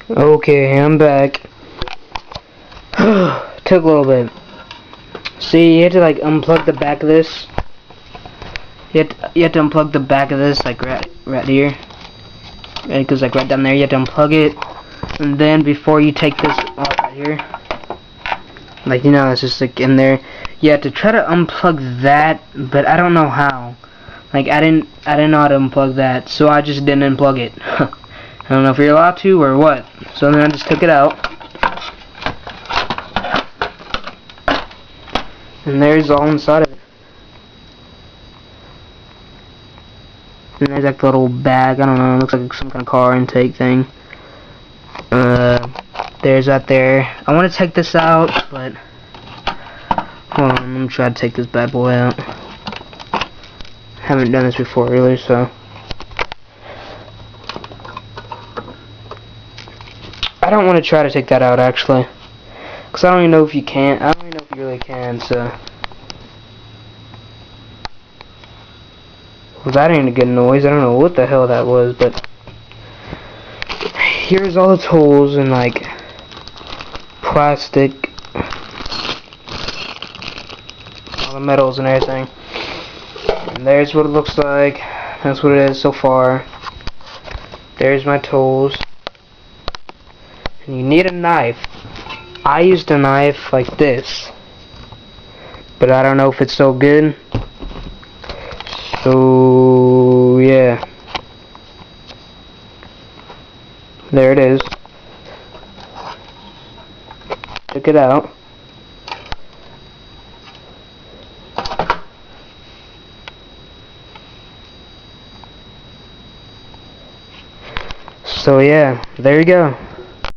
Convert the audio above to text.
Okay, I'm back. Took a little bit. See, you have to like unplug the back of this. You have to unplug the back of this, like right here. It goes like right down there. You have to unplug it, and then before you take this off right here, like it's just like in there. You have to try to unplug that, but I don't know how. Like I didn't know how to unplug that, so I just didn't unplug it. I don't know if you're allowed to or what. So then I just took it out. And there's all inside of it. And there's like a little bag, I don't know, it looks like some kind of car intake thing. There's that there. I want to take this out, but hold on, let me try to take this bad boy out. Haven't done this before really, so I don't want to try to take that out actually, because I don't even know if you can. I don't even know if you really can, so. Well, that ain't a good noise. I don't know what the hell that was, but here's all the tools and like plastic, all the metals and everything. And there's what it looks like. That's what it is so far. There's my tools. And you need a knife. I used a knife like this, but I don't know if it's so good. So yeah, there it is. Took it out. So yeah, there you go.